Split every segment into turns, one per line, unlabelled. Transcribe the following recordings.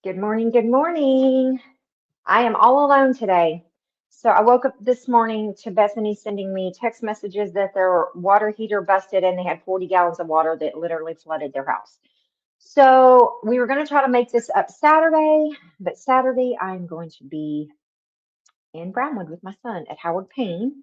Good morning. Good morning. I am all alone today. So I woke up this morning to Bethany sending me text messages that their water heater busted and they had 40 gallons of water that literally flooded their house. So we were going to try to make this up Saturday, but Saturday I'm going to be in Brownwood with my son at Howard Payne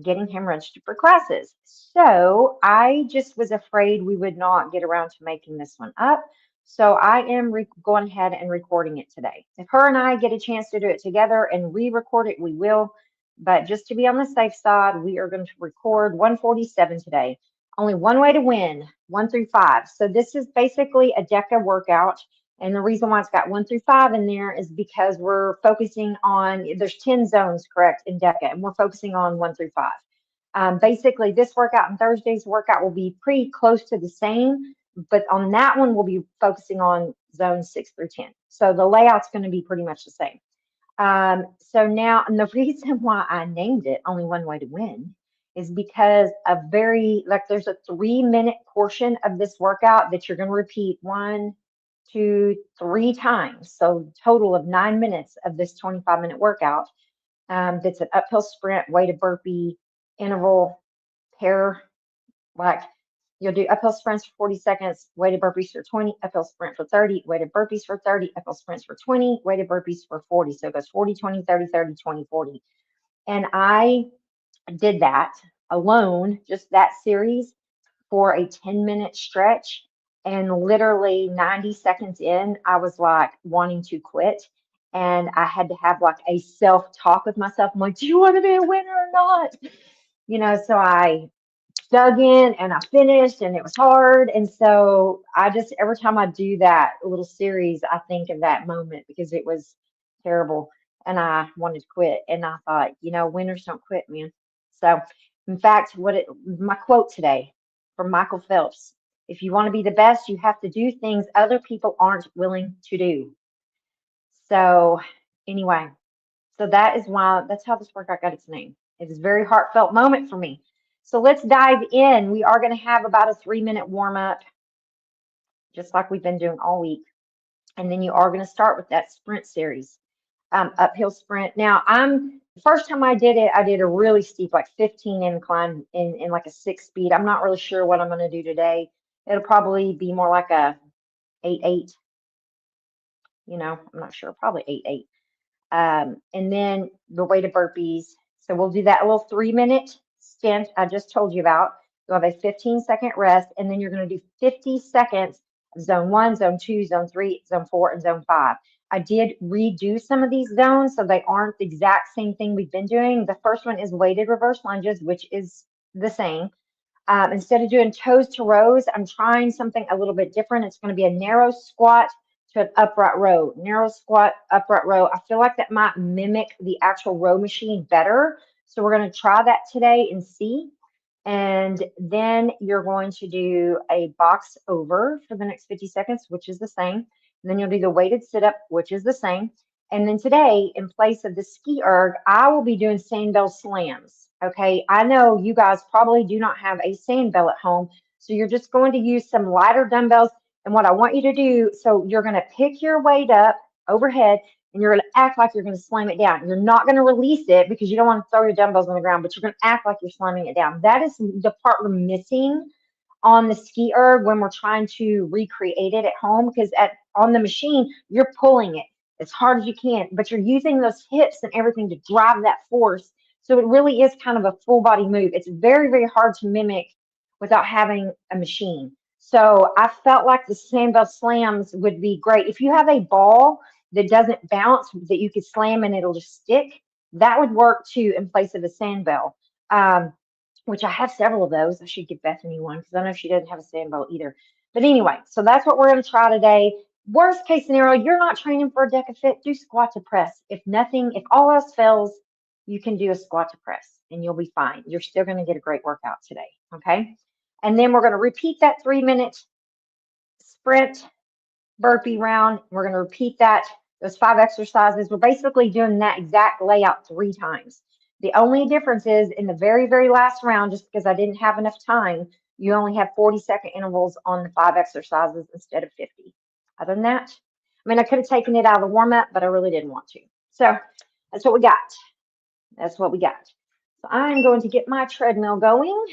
getting him registered for classes. So I just was afraid we would not get around to making this one up. So I am going ahead and recording it today. If her and I get a chance to do it together and re-record it, we will. But just to be on the safe side, we are going to record 147 today. Only one way to win, 1 through 5. So this is basically a DECA workout. And the reason why it's got 1 through 5 in there is because we're focusing on, there's 10 zones, correct, in DECA, and we're focusing on 1 through 5. Basically, this workout and Thursday's workout will be pretty close to the same, but on that one, we'll be focusing on zones 6 through 10. So the layout's going to be pretty much the same. So now, and the reason why I named it Only One Way to Win is because there's a 3-minute portion of this workout that you're going to repeat 1, 2, 3 times. So total of 9 minutes of this 25-minute workout. That's an uphill sprint, weighted burpee, interval, pair, like you'll do uphill sprints for 40 seconds, weighted burpees for 20, uphill sprint for 30, weighted burpees for 30, uphill sprints for 20, weighted burpees for 40. So it goes 40, 20, 30, 30, 20, 40. And I did that alone, just that series for a 10-minute stretch. And literally 90 seconds in, I was like wanting to quit. And I had to have like a self-talk with myself. I'm like, do you want to be a winner or not? So I dug in and I finished and it was hard. And so I just, every time I do that little series, I think of that moment because it was terrible and I wanted to quit. And I thought, winners don't quit, man. So, in fact, my quote today from Michael Phelps: if you want to be the best, you have to do things other people aren't willing to do. So, anyway, so that's how this workout got its name. It is a very heartfelt moment for me. So let's dive in. We are going to have about a 3-minute warm up, just like we've been doing all week. And then you are going to start with that sprint series, uphill sprint. Now, the first time I did it, I did a really steep, like 15 incline in like a 6 speed. I'm not really sure what I'm going to do today. It'll probably be more like a 8-8. I'm not sure, probably 8-8. And then the weighted burpees. So we'll do that little 3-minute stint I just told you about. You'll have a 15-second rest, and then you're going to do 50 seconds of zone 1, zone 2, zone 3, zone 4, and zone 5. I did redo some of these zones, so they aren't the exact same thing we've been doing. The first one is weighted reverse lunges, which is the same. Instead of doing toes to rows, I'm trying something a little bit different. It's going to be a narrow squat to an upright row. Narrow squat, upright row. I feel like that might mimic the actual row machine better. So we're going to try that today and see. And then you're going to do a box over for the next 50 seconds, which is the same. And then you'll do the weighted sit up, which is the same. And then today, in place of the ski erg, I will be doing sand bell slams. Okay, I know you guys probably do not have a sand bell at home, so you're just going to use some lighter dumbbells. And what I want you to do, so you're going to pick your weight up overhead and you're going to act like you're going to slam it down. You're not going to release it because you don't want to throw your dumbbells on the ground, but you're going to act like you're slamming it down. That is the part we're missing on the ski erg when we're trying to recreate it at home, because on the machine, you're pulling it as hard as you can, but you're using those hips and everything to drive that force. So it really is kind of a full body move. It's very, very hard to mimic without having a machine. So I felt like the sand bell slams would be great. If you have a ball that doesn't bounce, that you could slam and it'll just stick, that would work too in place of a sand bell. Which I have several of those. I should give Bethany one because I know she doesn't have a sand bell either. But anyway, so that's what we're going to try today. Worst case scenario, you're not training for a DECA Fit, do squat to press. If all else fails, you can do a squat to press and you'll be fine. You're still going to get a great workout today. Okay. And then we're going to repeat that 3-minute sprint burpee round. We're going to repeat those 5 exercises. We're basically doing that exact layout 3 times. The only difference is in the very, very last round, just because I didn't have enough time, you only have 40-second intervals on the 5 exercises instead of 50. Other than that, I mean, I could have taken it out of the warm up, but I really didn't want to. So that's what we got. That's what we got. So I'm going to get my treadmill going.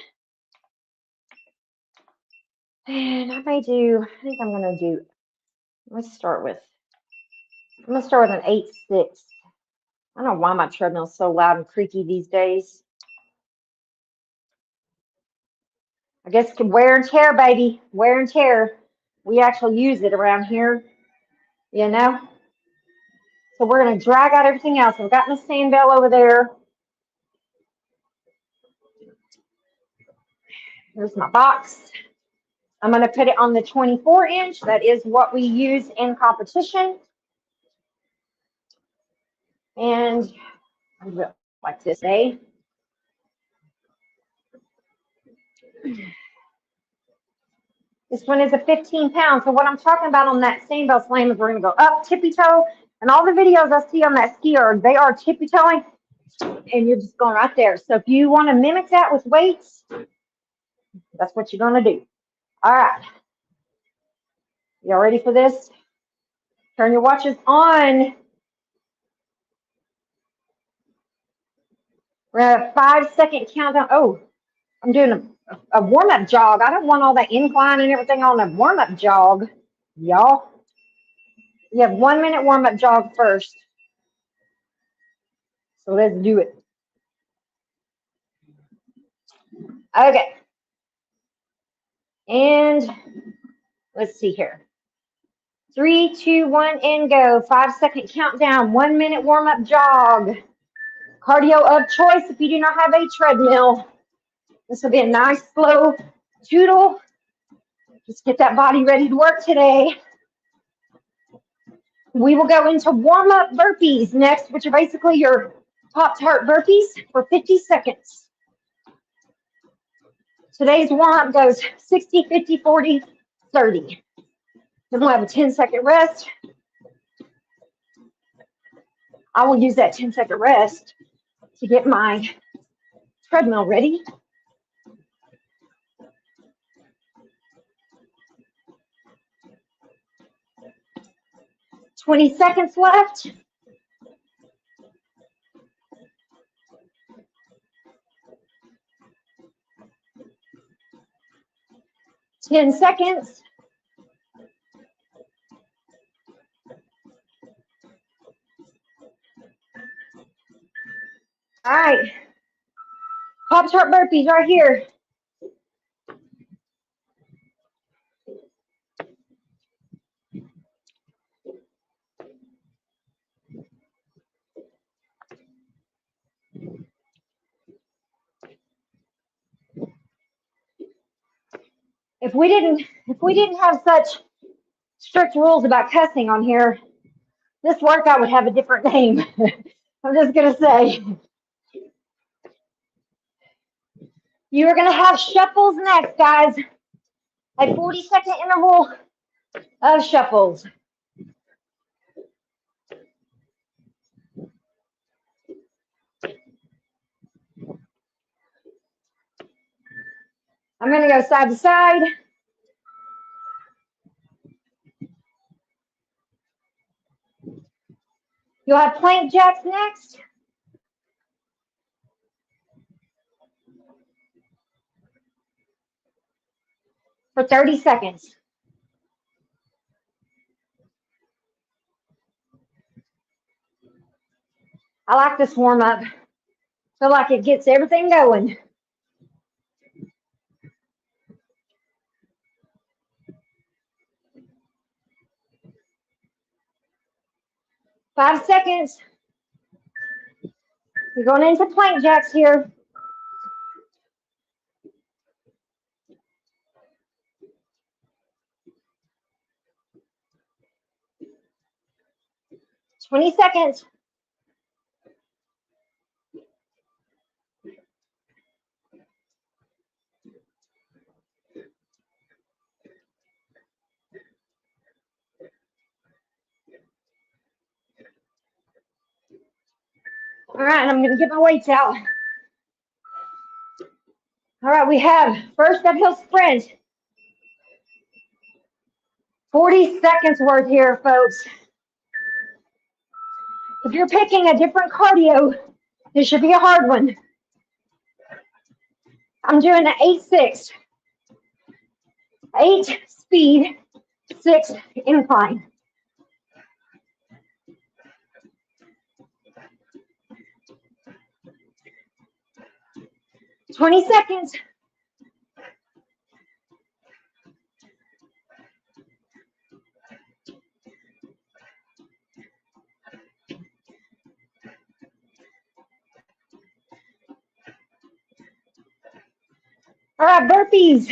And I think I'm going to do, I'm going to start with an 8-6. I don't know why my treadmill's so loud and creaky these days. I guess wear and tear, baby. Wear and tear. We actually use it around here, you know? So we're going to drag out everything else. I've got my sand bell over there. Here's my box. I'm going to put it on the 24-inch. That is what we use in competition. And I will like this, eh? This one is a 15 pound. So what I'm talking about on that sand bell slam is we're going to go up tippy toe. And all the videos I see on that skier, they are tippy toeing. And you're just going right there. So if you want to mimic that with weights, that's what you're going to do. All right. Y'all ready for this? Turn your watches on. We're at a 5-second countdown. Oh, I'm doing a warm-up jog. I don't want all that incline and everything on a warm-up jog, y'all. You have 1 minute warm-up jog first. So let's do it. Okay. And let's see here. 3, 2, 1, and go. 5-second countdown. 1 minute warm-up jog. Cardio of choice if you do not have a treadmill. This will be a nice slow toodle. Just get that body ready to work today. We will go into warm-up burpees next, which are basically your Pop-Tart burpees for 50 seconds. Today's warm-up goes 60, 50, 40, 30. Then we'll have a 10-second rest. I will use that 10-second rest to get my treadmill ready. $20 seconds left. $10 seconds. All right. Pop-Tart burpees right here. If we didn't have such strict rules about cussing on here, this workout would have a different name. I'm just gonna say. You are gonna have shuffles next, guys. A 40-second interval of shuffles. I'm gonna go side to side. You'll have plank jacks next. For 30 seconds. I like this warm up. Feel like it gets everything going. Five seconds. You're going into plank jacks here. $20 seconds. All right, I'm going to get my weights out. All right, we have first uphill sprint. 40 seconds worth here, folks. If you're picking a different cardio, this should be a hard one. I'm doing an 8-6. 8 speed, 6 incline. "20 seconds. All right, burpees.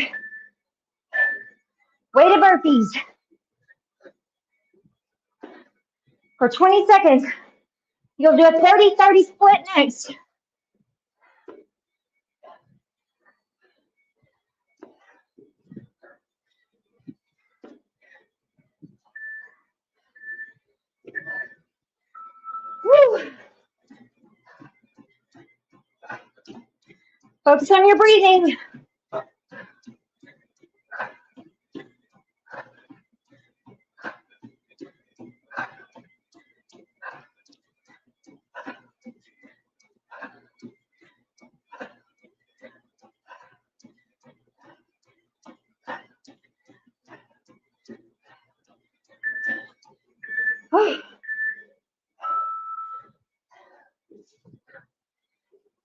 Weighted burpees. For 20 seconds. You'll do a 30-30 split next. Woo. Focus on your breathing.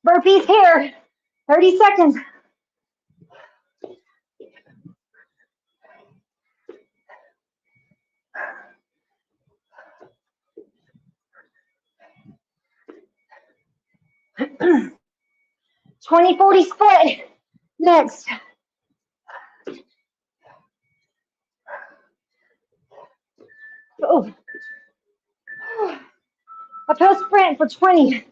Burpees here. 30 seconds. $20-40 split next. Oh. Uphill sprint for 20.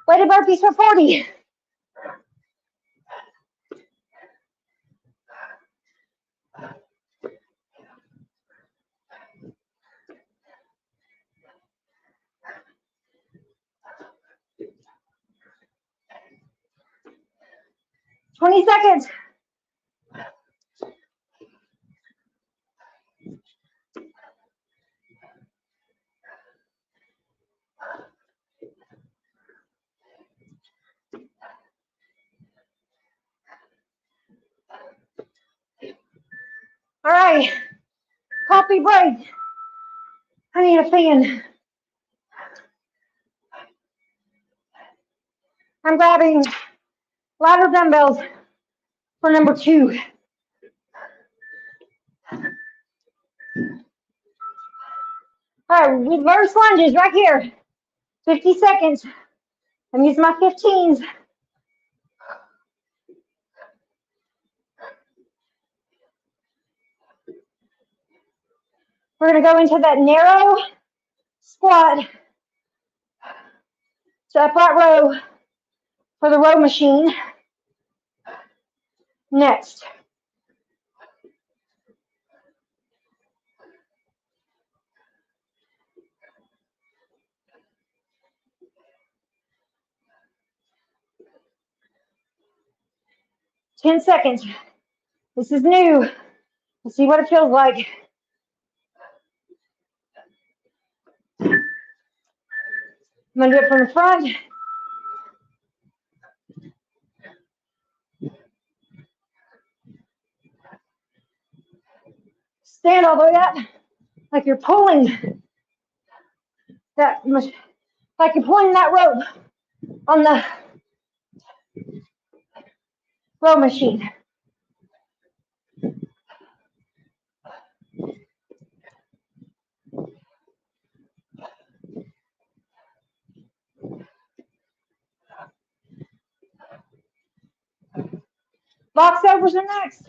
Weighted burpees for 40. $20 seconds. All right, coffee break. I need a fan. I'm grabbing ladder dumbbells for number 2. All right, reverse lunges right here. 50 seconds. I'm using my 15s. We're going to go into that narrow squat to upright row for the row machine next. $10 seconds. This is new. Let's see what it feels like. I'm going to do it from the front. Stand all the way up like you're pulling that, like you're pulling that rope on the row machine. Box overs are next.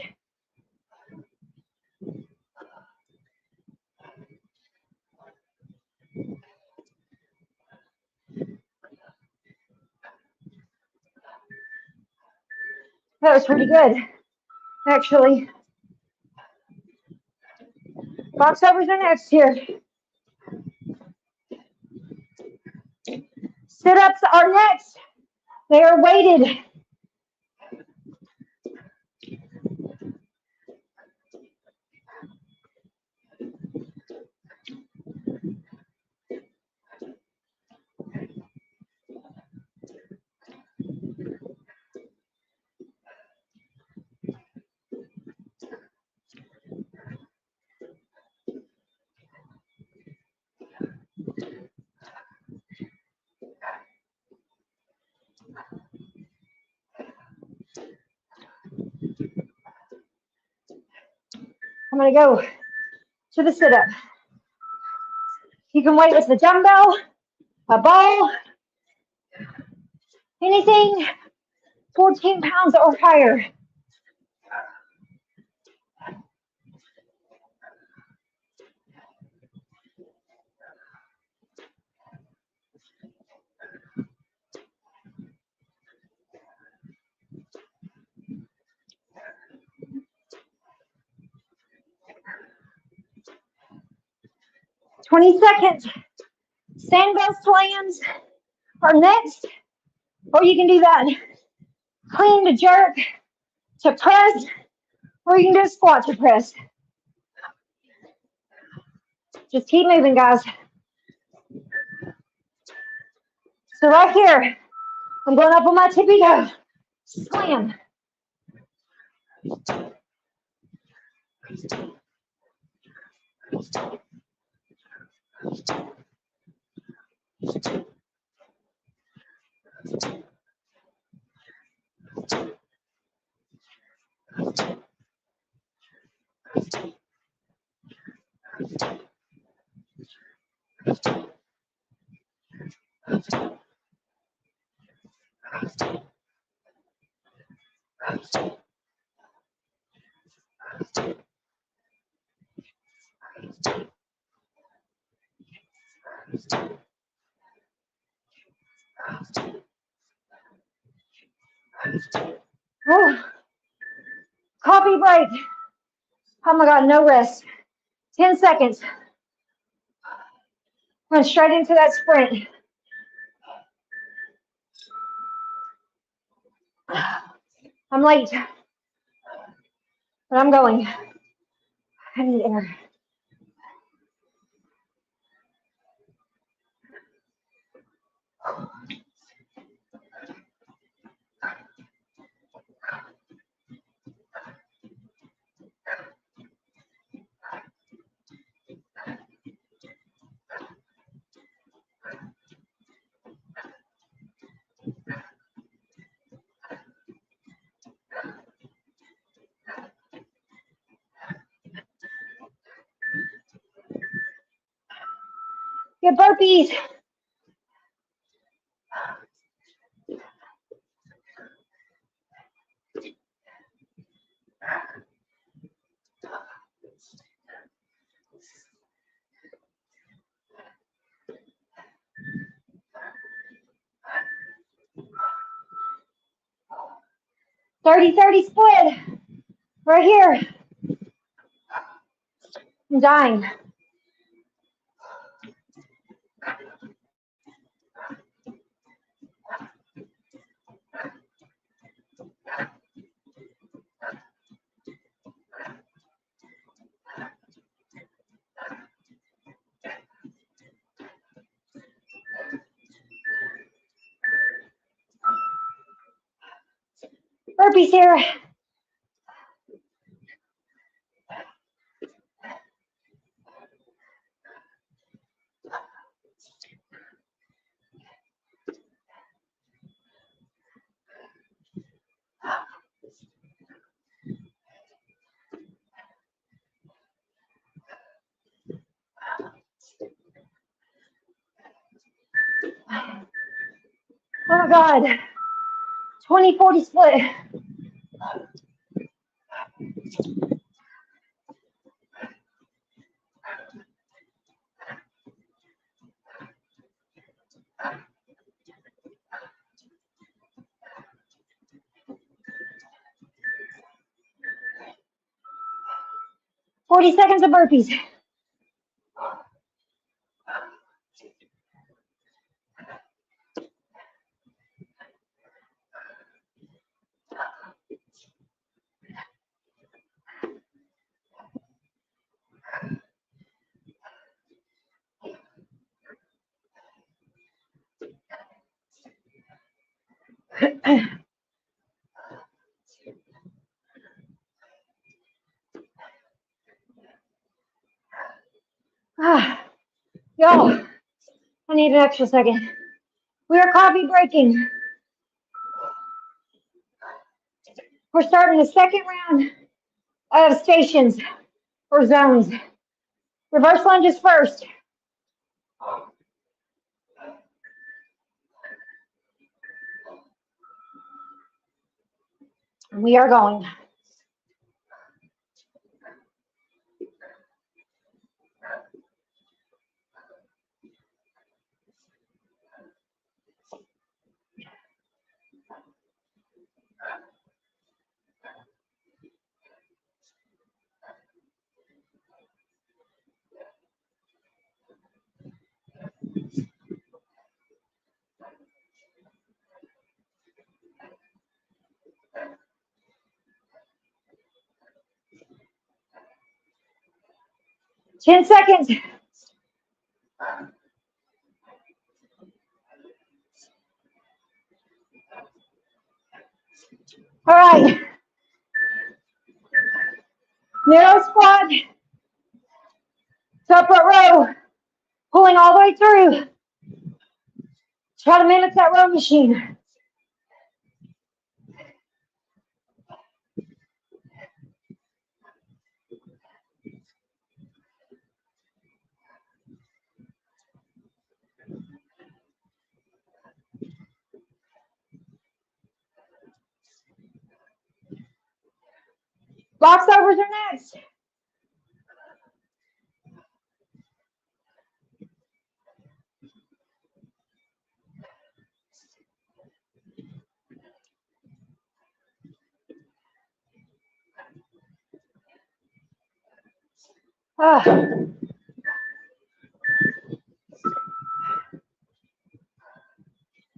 That was pretty good. Actually, box overs are next here. Sit-ups are next. They are weighted. I'm going to go to the sit-up. You can weight with the dumbbell, a ball, anything 14 pounds or higher. "20 seconds. Sandbell slams are next, or you can do that clean to jerk to press, or you can do a squat to press. Just keep moving, guys. So right here, I'm going up on my tippy toe. Slam. Oh, coffee break. Oh my God, no rest. 10 seconds. Run straight into that sprint. I'm late, but I'm going. I need air. Get burpees. "30-30 split. Right here. I'm dying. Burpees here. Oh my God. 20-40 split. 40 seconds of burpees. Y'all, I need an extra second. We are coffee breaking. We're starting the second round of stations or zones. Reverse lunges first. And we are going. Ten seconds. All right. Narrow squat. Top row. Pulling all the way through. Try to mimic that row machine. Box overs are next.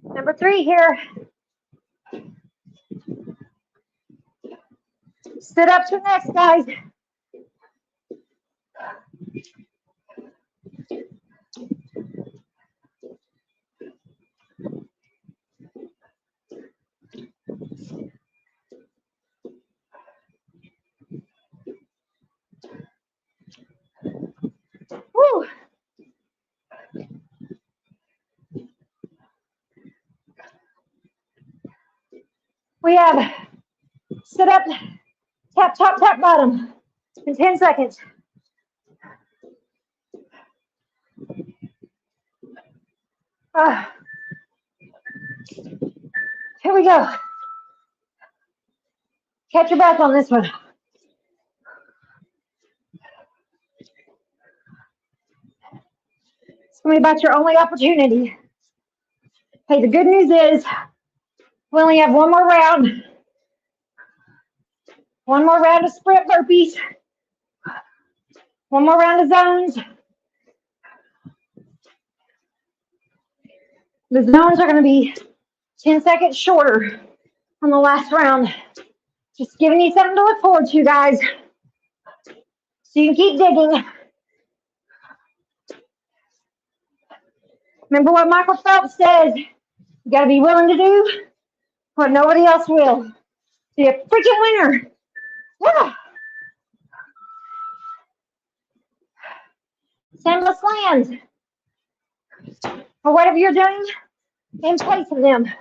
Number 3 here. Sit up to next, guys. Woo. We have sit up, tap top, tap bottom in 10 seconds. Here we go. Catch your breath on this one. It's going to be about your only opportunity. Hey, the good news is we only have one more round. One more round of sprint burpees. One more round of zones. The zones are going to be 10 seconds shorter on the last round. Just giving you something to look forward to, guys. So you can keep digging. Remember what Michael Phelps says, you got to be willing to do what nobody else will. Be a freaking winner. Yeah. Sandless lands. Or whatever you're doing in place of them.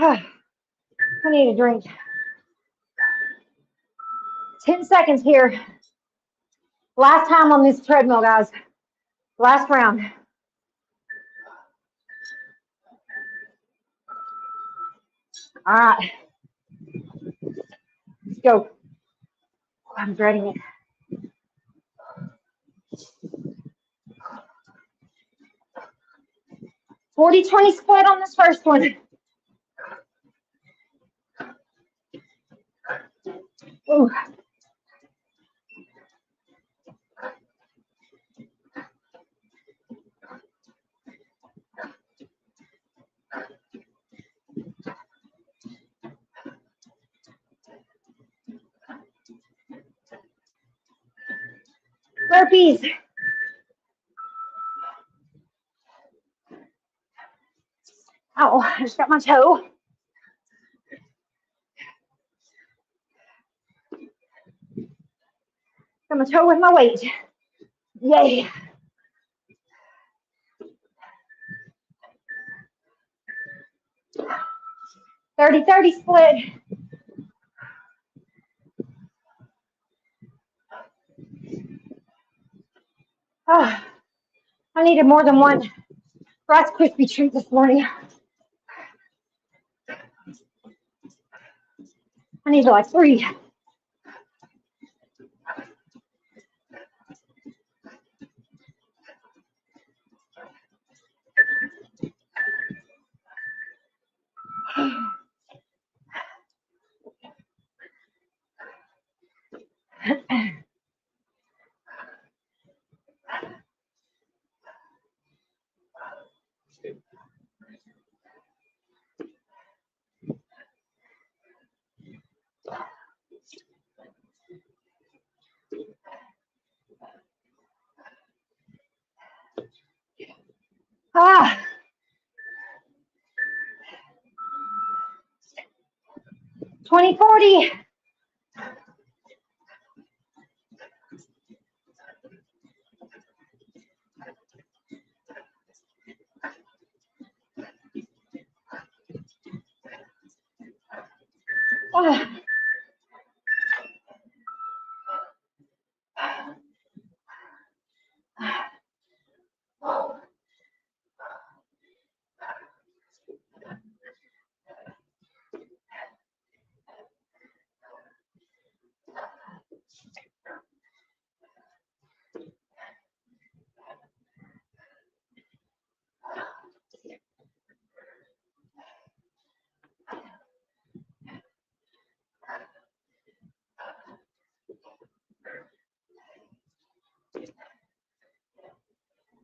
I need a drink. 10 seconds here. Last time on this treadmill, guys. Last round. All right. Let's go. I'm dreading it. 40-20 split on this first one. Ooh. Burpees. Oh, I just got my toe. Got my toe with my weight. Yay. Thirty split. Oh, I needed more than one Rice Krispie treat this morning. I needed like 3. Ah. 20-40. Oh.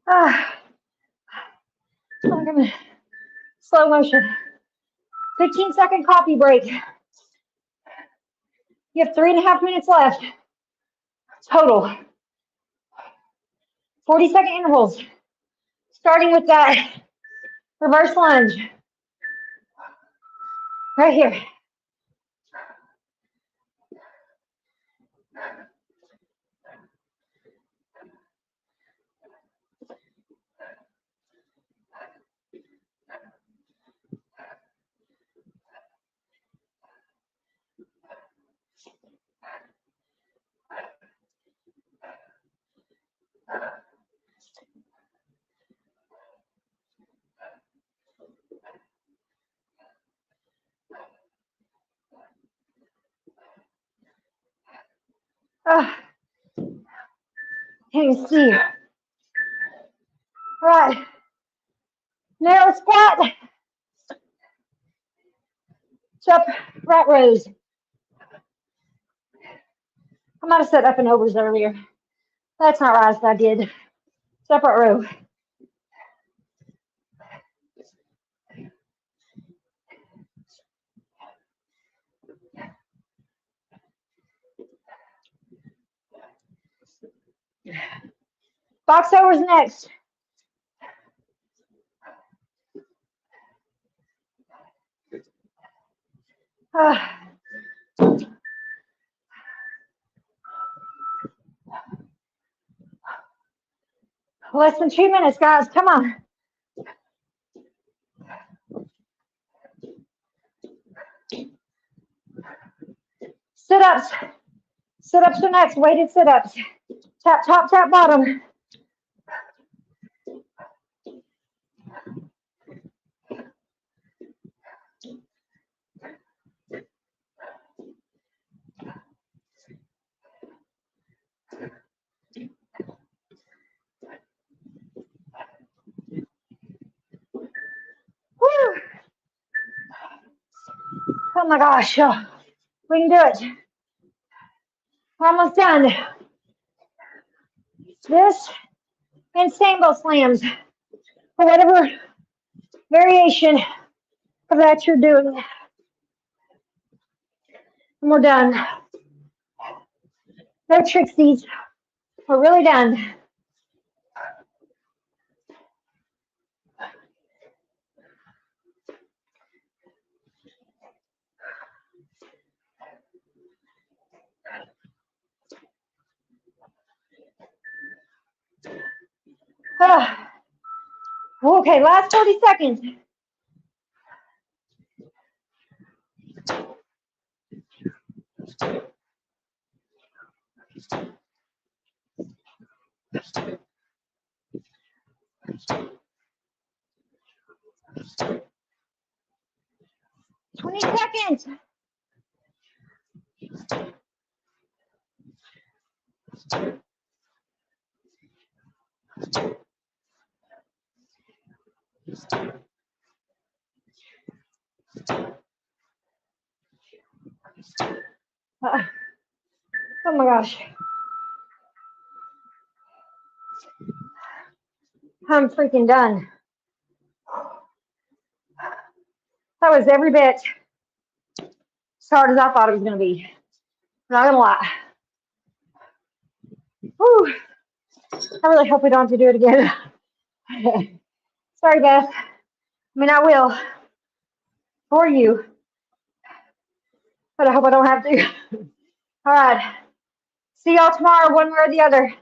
Ah. Like I'm in slow motion. 15-second coffee break. You have 3.5 minutes left. Total. 40-second intervals. Starting with that reverse lunge. Right here. Can't even see. All right. Narrow squat. Jump rat rows. I might have set up and overs earlier. That's not right as I did. Separate row. Box overs next. Less than 2 minutes, guys. Come on. Sit-ups. Sit-ups are next. Weighted sit-ups. Tap top, tap bottom. Woo. Oh my gosh. Oh, we can do it. We're almost done. This and sambo slams, or whatever variation of that you're doing. And we're done. No tricksies. We're really done. Okay, last 40 seconds. Seconds. Oh my gosh. I'm freaking done. That was every bit as hard as I thought it was going to be. Not going to lie. Whew. I really hope we don't have to do it again. Sorry, Beth. I mean, I will for you, but I hope I don't have to. All right. See y'all tomorrow, one way or the other.